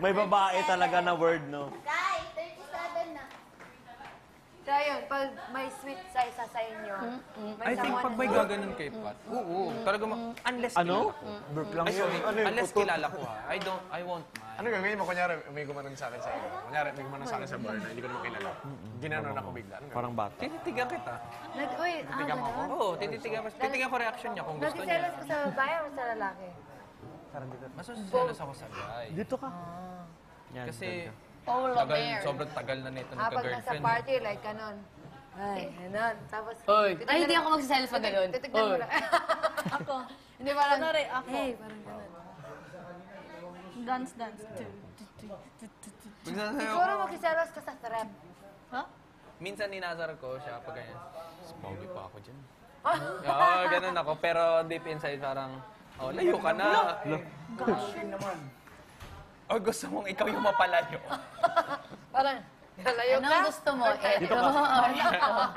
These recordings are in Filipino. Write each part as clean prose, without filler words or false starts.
May babae talaga na word, no? Guys, 37 na. Kaya yun, pag may sweet sa isa sa inyo, I think pag may gaganon kay Pat, oo. Talaga, unless kilala ko. Burp lang Ay, sorry. yun. Ano yun? Unless kilala ko ha. I won't mind. Ano gagawin mo? Kunyari, may gumanon sa akin sa iyo. Kunyari, may gumanon sa akin sa bar na hindi ko naman kilala. Ginanon ako bigla. Ano gagawin? Parang bata. Tinitigan kita. Uy, Titigan mo ako? gano'n? Oo, tititigan ko reaction niya kung gusto niya. Nagsiselos ka sa babae o sa lalaki? Masusiselos ako sa guy. Dito ka. Yan, Kasi Polar tagal, bear. sobrang tagal na nito Pag nasa nagka-girlfriend. party, like gano'n. Ay, gano'n. Tapos, Ay, hindi ako magsiselos pag gano'n. titignan mo lang. Ako. Hindi parang, Kunwari, ako. hey, parang gano'n. Dance, dance. Siguro magsiselos ka sa threat. Ha? Minsan ninasar ko siya pag ganyan. Pogi pa ako dyan. Oo, ganun ako. Pero deep inside parang, oh, layo ka na. O gusto mong ikaw yung mapalayo. Parang, nalayo ka. Anong gusto mo?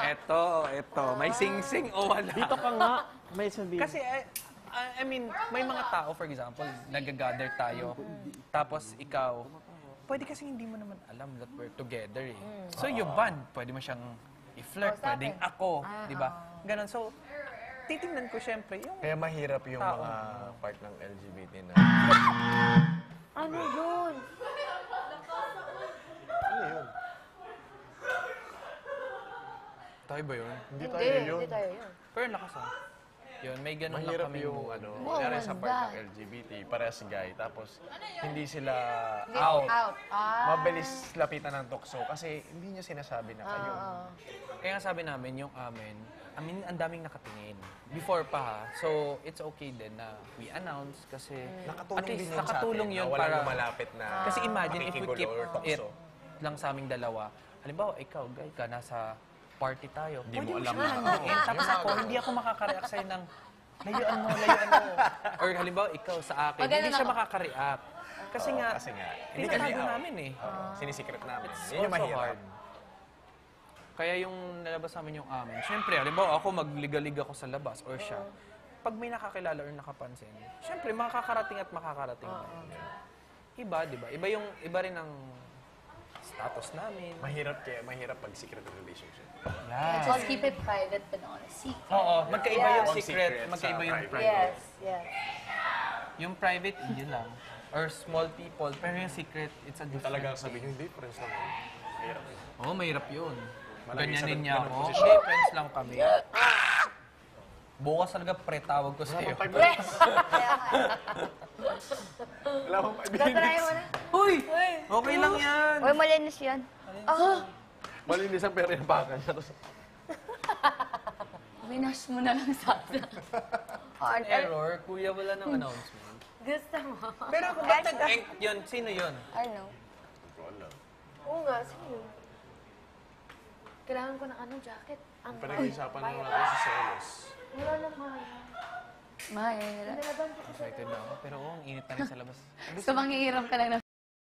Eto. May sing-sing o wala. Dito ka nga. May sabihin. Kasi, I mean, may mga tao, for example, nag-gather tayo, tapos ikaw, pwede kasi hindi mo naman alam that we're together eh. So, you bond. Pwede mo siyang i-flirt, pwedeng ako, di ba? Ganon. So, titingnan ko syempre yung... Kaya mahirap yung Tao. mga part ng LGBT na... Ano yun? Ano yun? Tayo ba yun? Hindi tayo yun. Hindi tayo yun. Pero lakas ah. Yun, may ganun lang Mahirap kami yung ano, kunyari sa part ng LGBT, parehas guy, tapos hindi sila out. Out. Mabilis lapitan ng tukso kasi hindi niya sinasabi na kayo. Kaya nga sabi namin, yung amin, ang daming nakatingin. Before pa ha. So, it's okay din na we announce kasi Nakatulong at least din yun nakatulong sa atin yun na walang para... lumalapit na Kasi imagine if we makikigulo keep or it tukso. lang sa aming dalawa. Halimbawa, ikaw, guy, ka nasa party tayo. Hindi mo Pwede alam siya na. nandiyan. Tapos ako, hindi ako makaka-react sa'yo ng layuan mo. Or halimbawa, ikaw sa akin, hindi siya makaka-react. Kasi nga, Hindi kami tinatago out. namin eh. Sinisikret namin. It's Yun yung also mahirap. hard. Kaya yung nalabas namin yung amin, syempre, halimbawa ako magligalig ako sa labas or siya, pag may nakakilala or nakapansin, syempre makakarating at makakarating. Iba, di ba? Iba rin ang status namin. Mahirap pag secret relationship. Yeah. Just keep it private but on a secret. Oo, magkaiba yung Ang secret, secret magkaiba sa yung private. private. Yes. Yung private, yun lang. Or small people, pero yung secret, it's a different. Talagang sabihin yung difference lang. Mahirap. Oo, mahirap yun. Malagi Ganyanin sa niya ganung ako. posisyon. Hindi, friends lang kami. Bukas talaga pre-tawag ko sa'yo. Wala akong Tatry mo na. Uy! Okay lang yan. Uy, malinis yan. Malinis ang pera yung baka niya. Winash mo na lang sa akin. Error, kuya, wala ng announcement. Gusto mo? Pero kung ba't yun, sino yun? Ano? Oo nga, sige. Kailangan ko ng jacket. Ang Pinag-iisapan na natin sa selos. Wala naman. Mahirap. Nalaban ko sa Excited na ako, pero oo, ang init na rin sa labas. So, manghihiram ka lang ng